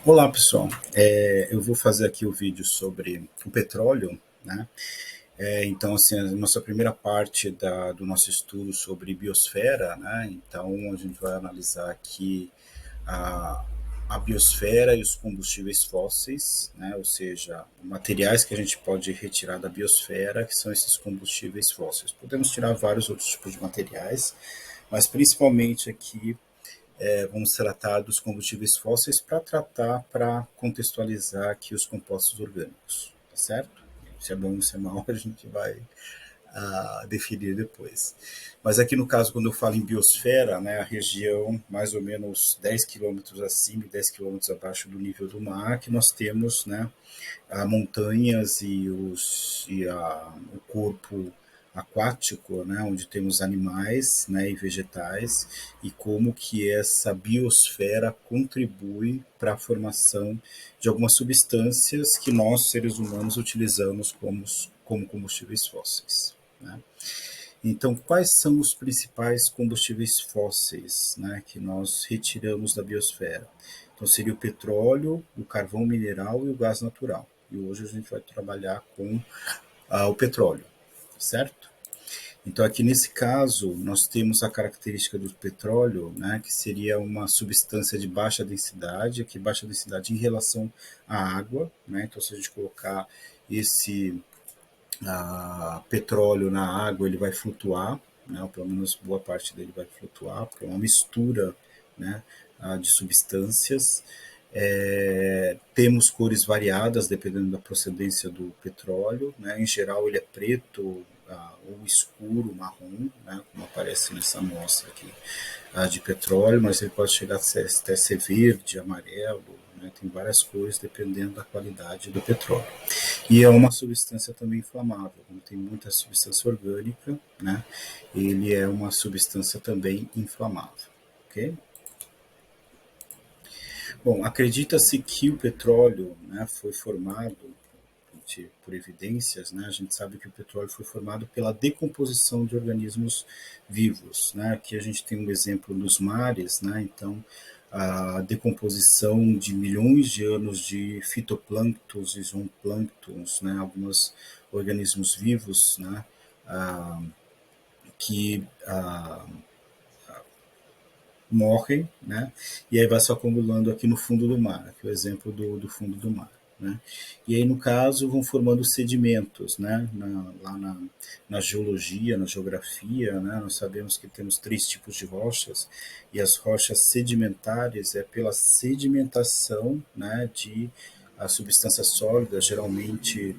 Olá, pessoal. Eu vou fazer aqui o vídeo sobre o petróleo, né? Então, assim, a nossa primeira parte do nosso estudo sobre biosfera, né? Então, a gente vai analisar aqui a, a biosfera e os combustíveis fósseis, né? Ou seja, materiais que a gente pode retirar da biosfera, que são esses combustíveis fósseis. Podemos tirar vários outros tipos de materiais, mas principalmente aqui vamos tratar dos combustíveis fósseis para contextualizar aqui os compostos orgânicos, tá certo? Se é bom ou se é mal, a gente vai definir depois. Mas aqui no caso, quando eu falo em biosfera, né, a região mais ou menos 10 quilômetros acima e 10 quilômetros abaixo do nível do mar, que nós temos, né, montanhas o corpo aquático, né, onde temos animais, né, e vegetais, e como que essa biosfera contribui para a formação de algumas substâncias que nós, seres humanos, utilizamos como combustíveis fósseis. Né? Então, quais são os principais combustíveis fósseis, né, que nós retiramos da biosfera? Então, seria o petróleo, o carvão mineral e o gás natural. E hoje a gente vai trabalhar com o petróleo, certo? Então, aqui nesse caso, nós temos a característica do petróleo, né, que seria uma substância de baixa densidade, aqui baixa densidade em relação à água, né? Então, se a gente colocar esse petróleo na água, ele vai flutuar, né, ou pelo menos boa parte dele vai flutuar, porque é uma mistura, né, de substâncias. Temos cores variadas dependendo da procedência do petróleo, né? Em geral ele é preto ou escuro, marrom, né? Como aparece nessa amostra aqui de petróleo, mas ele pode chegar até ser verde, amarelo, né? Tem várias cores dependendo da qualidade do petróleo. E é uma substância também inflamável, como tem muita substância orgânica, né? Ele é uma substância também inflamável, ok? Bom, acredita-se que o petróleo, né, foi formado por evidências, né, a gente sabe que o petróleo foi formado pela decomposição de organismos vivos, né? Aqui a gente tem um exemplo nos mares, né? Então a decomposição de milhões de anos de fitoplânctons e zooplânctons, né? Alguns organismos vivos, né? Ah, que morrem, né? E aí vai se acumulando aqui no fundo do mar, aqui é o exemplo do fundo do mar. Né? E aí, no caso, vão formando sedimentos, né? Na geologia, na geografia, né? Nós sabemos que temos três tipos de rochas, e as rochas sedimentares é pela sedimentação, né, de substâncias sólidas, geralmente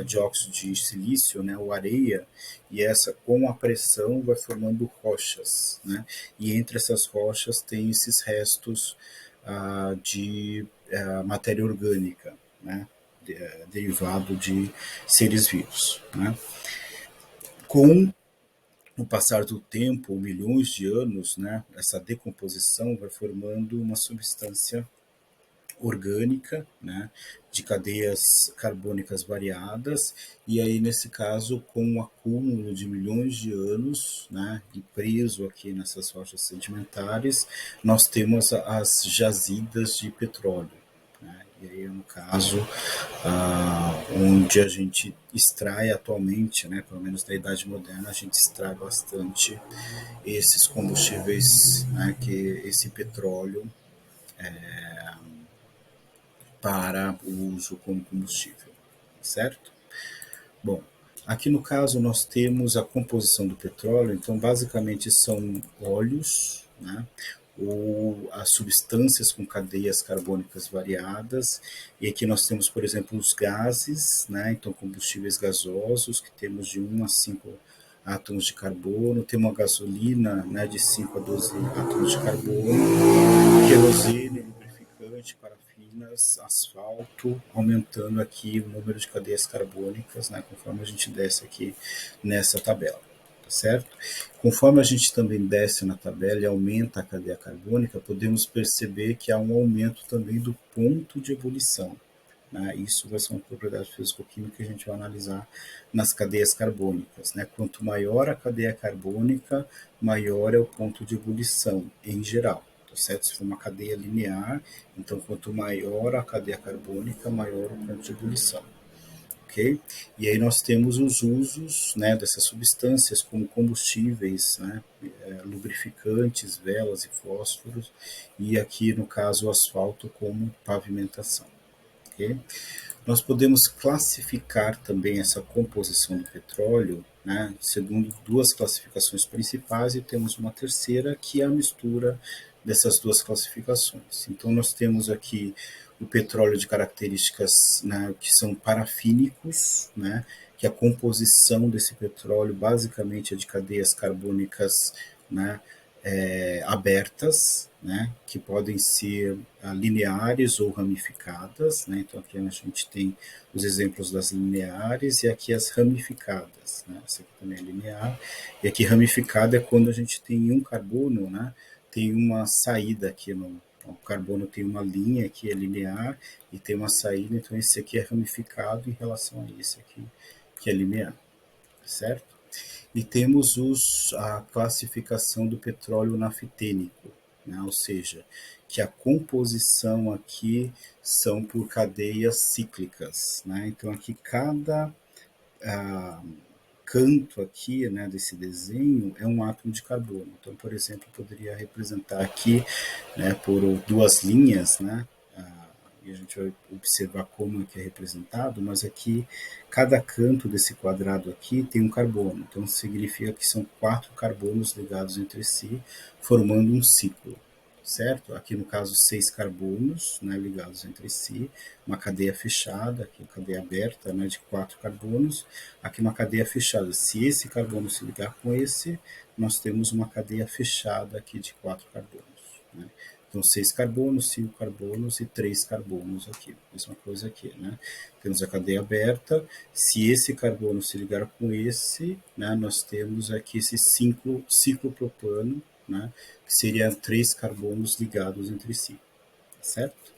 dióxido de silício, né, ou areia, e essa, com a pressão, vai formando rochas, né? E entre essas rochas tem esses restos de matéria orgânica, né? Derivado de seres vivos. Né? Com o passar do tempo, milhões de anos, né, essa decomposição vai formando uma substância orgânica, né, de cadeias carbônicas variadas, e aí nesse caso com o acúmulo de milhões de anos, né, e preso aqui nessas rochas sedimentares, nós temos as jazidas de petróleo. Né, e aí no caso onde a gente extrai atualmente, né, pelo menos na Idade Moderna, a gente extrai bastante esses combustíveis, né, que esse petróleo para o uso como combustível, certo? Bom, aqui no caso nós temos a composição do petróleo, então basicamente são óleos, né? Ou as substâncias com cadeias carbônicas variadas, e aqui nós temos, por exemplo, os gases, né? Então combustíveis gasosos, que temos de 1 a 5 átomos de carbono, temos a gasolina, né, de 5 a 12 átomos de carbono, querosene, lubrificante, parafinas, asfalto, aumentando aqui o número de cadeias carbônicas, né, conforme a gente desce aqui nessa tabela, tá certo? Conforme a gente também desce na tabela e aumenta a cadeia carbônica, podemos perceber que há um aumento também do ponto de ebulição. Né? Isso vai ser uma propriedade físico-química que a gente vai analisar nas cadeias carbônicas. Né? Quanto maior a cadeia carbônica, maior é o ponto de ebulição, em geral. certo? Se for uma cadeia linear, então quanto maior a cadeia carbônica, maior o ponto de ebulição. Okay? E aí nós temos os usos, né, dessas substâncias como combustíveis, né, lubrificantes, velas e fósforos, e aqui no caso o asfalto como pavimentação. Okay? Nós podemos classificar também essa composição do petróleo, né, segundo duas classificações principais, e temos uma terceira que é a mistura dessas duas classificações. Então nós temos aqui o petróleo de características, né, que são parafínicos, né, que a composição desse petróleo basicamente é de cadeias carbônicas, né, abertas, né, que podem ser lineares ou ramificadas, né. Então aqui a gente tem os exemplos das lineares e aqui as ramificadas, né. Essa aqui também é linear, e aqui ramificada é quando a gente tem um carbono, né, tem uma saída aqui no, o carbono tem uma linha que é linear e tem uma saída, então esse aqui é ramificado em relação a esse aqui, que é linear, certo? E temos a classificação do petróleo naftênico, né? Ou seja, que a composição aqui são por cadeias cíclicas, né? Então aqui cada canto aqui, né, desse desenho é um átomo de carbono. Então, por exemplo, eu poderia representar aqui, né, por duas linhas, né, e a gente vai observar como é que é representado, mas aqui cada canto desse quadrado aqui tem um carbono. Então significa que são 4 carbonos ligados entre si, formando um ciclo, certo? Aqui no caso 6 carbonos, né, ligados entre si, uma cadeia fechada, aqui uma cadeia aberta, né, de 4 carbonos, aqui uma cadeia fechada. Se esse carbono se ligar com esse, nós temos uma cadeia fechada aqui de 4 carbonos, né? Então, 6 carbonos, 5 carbonos e 3 carbonos aqui. Mesma coisa aqui, né? Temos a cadeia aberta. Se esse carbono se ligar com esse, né, nós temos aqui esse ciclo propano, né, que seria 3 carbonos ligados entre si, certo?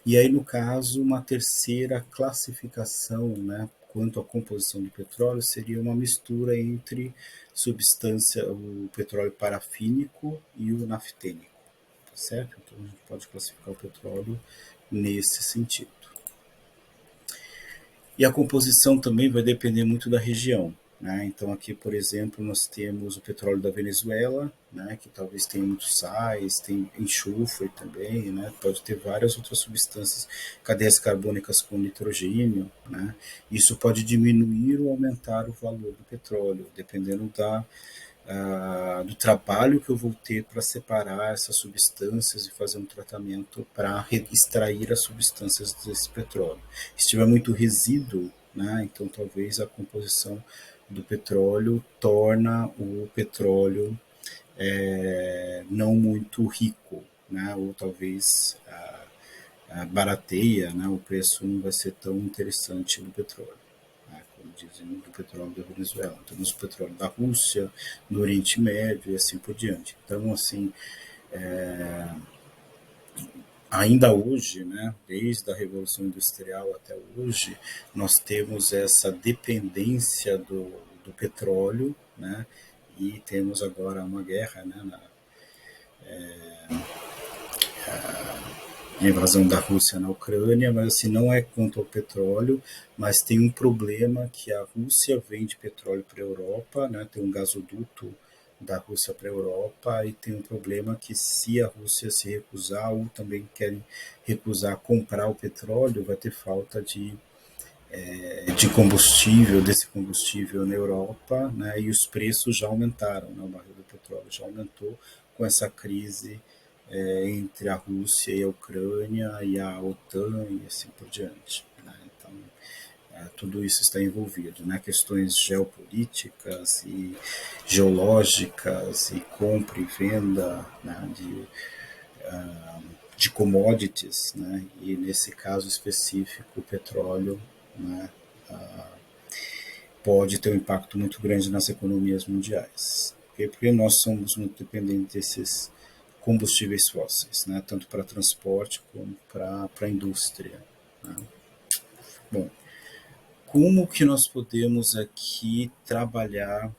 E aí, no caso, uma terceira classificação, né, quanto à composição do petróleo, seria uma mistura entre substância, o petróleo parafínico e o naftênico, certo? Então a gente pode classificar o petróleo nesse sentido. E a composição também vai depender muito da região, né? Então aqui, por exemplo, nós temos o petróleo da Venezuela, né, que talvez tenha muitos sais, tem enxofre também, né? Pode ter várias outras substâncias, cadeias carbônicas com nitrogênio, né? Isso pode diminuir ou aumentar o valor do petróleo, dependendo do trabalho que eu vou ter para separar essas substâncias e fazer um tratamento para extrair as substâncias desse petróleo. Se tiver muito resíduo, né, então talvez a composição do petróleo torna o petróleo não muito rico, né, ou talvez barateia, né, o preço não vai ser tão interessante no petróleo, né, como dizem, do petróleo da Venezuela. Temos o petróleo da Rússia, no Oriente Médio e assim por diante. Então, assim, ainda hoje, né, desde a Revolução Industrial até hoje, nós temos essa dependência do petróleo, né, e temos agora uma guerra, né, a invasão da Rússia na Ucrânia, mas assim, não é quanto ao petróleo, mas tem um problema que a Rússia vende petróleo para a Europa, né, tem um gasoduto da Rússia para a Europa, e tem um problema que se a Rússia se recusar, ou também querem recusar comprar o petróleo, vai ter falta de combustível, desse combustível na Europa, né, e os preços já aumentaram, né, o barril do petróleo já aumentou com essa crise entre a Rússia e a Ucrânia e a OTAN e assim por diante, né? Então, tudo isso está envolvido, né? Questões geopolíticas e geológicas e compra e venda, né, de commodities, né? E nesse caso específico, o petróleo, né, pode ter um impacto muito grande nas economias mundiais. Porque nós somos muito dependentes desses combustíveis fósseis, né? Tanto para transporte como para a indústria, né? Bom, como que nós podemos aqui trabalhar,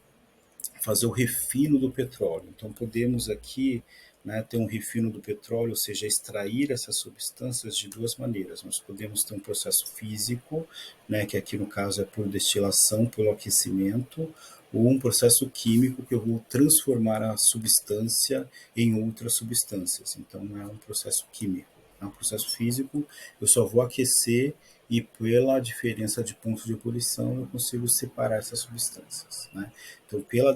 fazer o refino do petróleo? Então podemos aqui né, ter um refino do petróleo, ou seja, extrair essas substâncias de duas maneiras. Nós podemos ter um processo físico, né, que aqui no caso é por destilação, pelo aquecimento, ou um processo químico que eu vou transformar a substância em outras substâncias. Então, é um processo químico. É um processo físico, eu só vou aquecer e pela diferença de pontos de ebulição eu consigo separar essas substâncias, né? Então, pela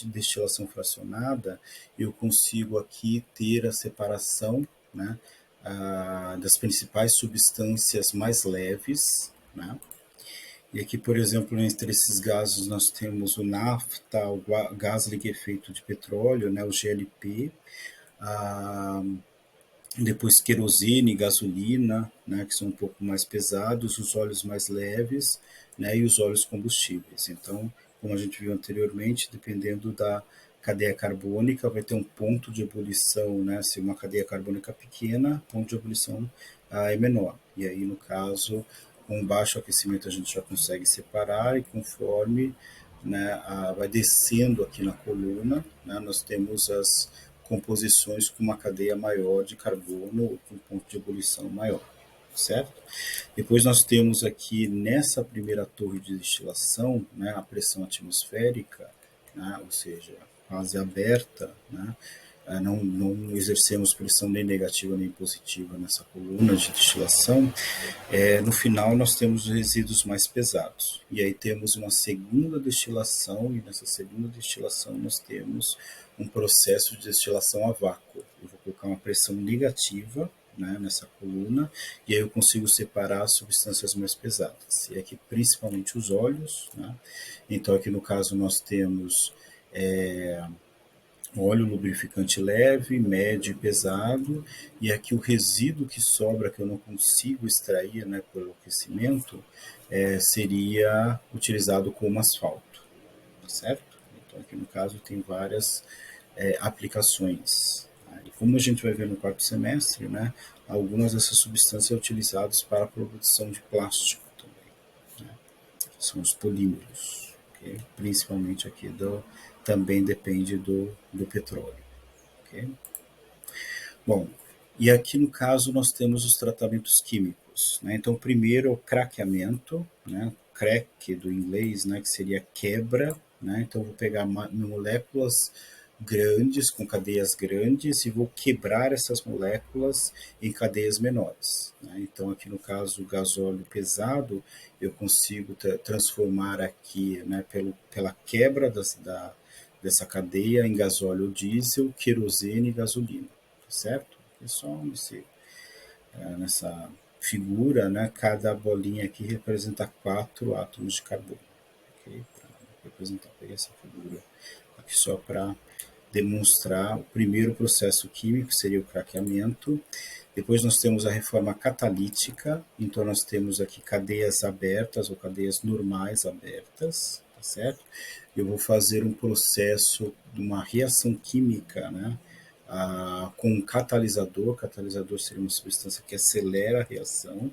destilação fracionada, eu consigo aqui ter a separação, né, das principais substâncias mais leves, né? E aqui, por exemplo, entre esses gases nós temos o nafta, o gás liquefeito de petróleo, né, o GLP, a, depois querosene, gasolina, né, que são um pouco mais pesados, os óleos mais leves, né, e os óleos combustíveis. Então, como a gente viu anteriormente, dependendo da cadeia carbônica, vai ter um ponto de ebulição, né, se uma cadeia carbônica pequena, ponto de ebulição é menor. E aí, no caso, com baixo aquecimento a gente já consegue separar e conforme, né, vai descendo aqui na coluna, né, nós temos as composições com uma cadeia maior de carbono, com ponto de ebulição maior, certo? Depois nós temos aqui nessa primeira torre de destilação, né, a pressão atmosférica, né, ou seja, quase aberta, né, não exercemos pressão nem negativa nem positiva nessa coluna de destilação. No final nós temos os resíduos mais pesados. E aí temos uma segunda destilação, e nessa segunda destilação nós temos um processo de destilação a vácuo. Eu vou colocar uma pressão negativa, né, nessa coluna, e aí eu consigo separar as substâncias mais pesadas. E aqui principalmente os óleos, né? Então aqui no caso nós temos óleo lubrificante leve, médio e pesado, e aqui o resíduo que sobra, que eu não consigo extrair, né, pelo aquecimento, seria utilizado como asfalto, tá certo? Então aqui no caso tem várias aplicações. Tá? E como a gente vai ver no quarto semestre, né, algumas dessas substâncias são utilizadas para a produção de plástico também, né? São os polímeros, okay? Principalmente aqui também depende do petróleo. Okay? Bom, e aqui no caso nós temos os tratamentos químicos, né? Então, primeiro o craqueamento, né? Crack do inglês, né? Que seria quebra, né? Então, eu vou pegar moléculas grandes, com cadeias grandes, e vou quebrar essas moléculas em cadeias menores, né? Então, aqui no caso, o gasóleo pesado, eu consigo transformar aqui, né, pela quebra dessa cadeia em gasóleo diesel, querosene e gasolina, certo? É só nessa figura, né, cada bolinha aqui representa 4 átomos de carbono. Okay? Para representar, peguei essa figura aqui só para demonstrar o primeiro processo químico, seria o craqueamento. Depois nós temos a reforma catalítica, então nós temos aqui cadeias abertas ou cadeias normais abertas, tá certo? Eu vou fazer um processo de uma reação química, né? Com um catalisador. O catalisador seria uma substância que acelera a reação,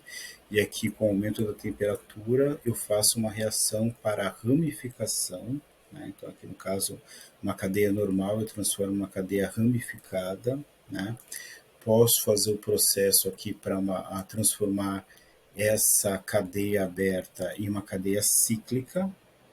e aqui com o aumento da temperatura eu faço uma reação para ramificação, né? Então aqui no caso uma cadeia normal eu transformo em uma cadeia ramificada, né? Posso fazer o processo aqui para transformar essa cadeia aberta em uma cadeia cíclica,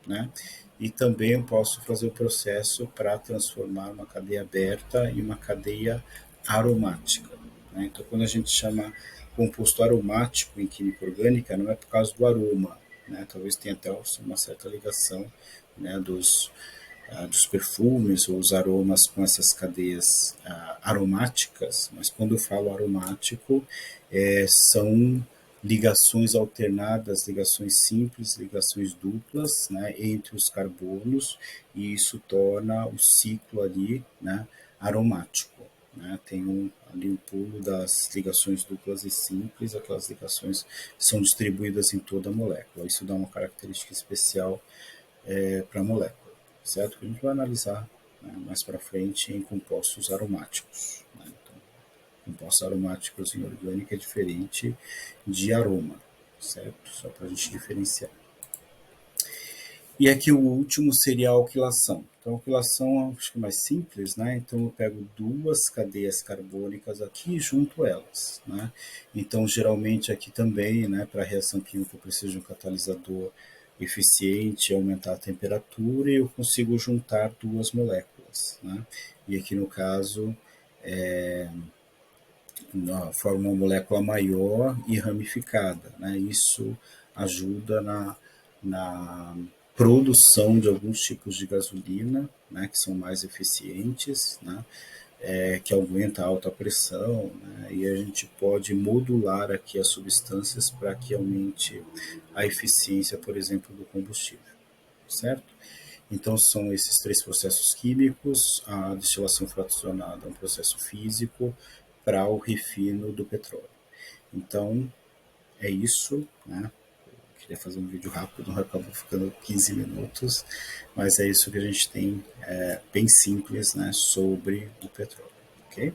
né? E também eu posso fazer o processo para transformar uma cadeia aberta em uma cadeia aromática, né? Então, quando a gente chama composto aromático em química orgânica, não é por causa do aroma, né? Talvez tenha até uma certa ligação, né, dos perfumes ou os aromas com essas cadeias aromáticas, mas quando eu falo aromático, são ligações alternadas, ligações simples, ligações duplas, né, entre os carbonos, e isso torna o ciclo ali, né, aromático. Né? Tem ali um pulo das ligações duplas e simples, aquelas ligações são distribuídas em toda a molécula. Isso dá uma característica especial para a molécula, certo? Que a gente vai analisar, né, mais para frente em compostos aromáticos. Né? Então, compostos aromáticos em orgânica é diferente de aroma, certo? Só para a gente diferenciar. E aqui o último seria a alquilação. Então, a alquilação acho que é mais simples, né? Então, eu pego duas cadeias carbônicas aqui e junto elas, né? Então, geralmente aqui também, né, para a reação química, eu preciso de um catalisador eficiente, aumentar a temperatura e eu consigo juntar duas moléculas, né? E aqui no caso, forma uma molécula maior e ramificada, né? Isso ajuda na produção de alguns tipos de gasolina, né, que são mais eficientes, né, que aumenta a alta pressão, né, e a gente pode modular aqui as substâncias para que aumente a eficiência, por exemplo, do combustível, certo? Então são esses três processos químicos, a destilação fracionada é um processo físico para o refino do petróleo. Então é isso, né? Queria fazer um vídeo rápido, acabou ficando 15 minutos, mas é isso que a gente tem, bem simples, né, sobre o petróleo, ok?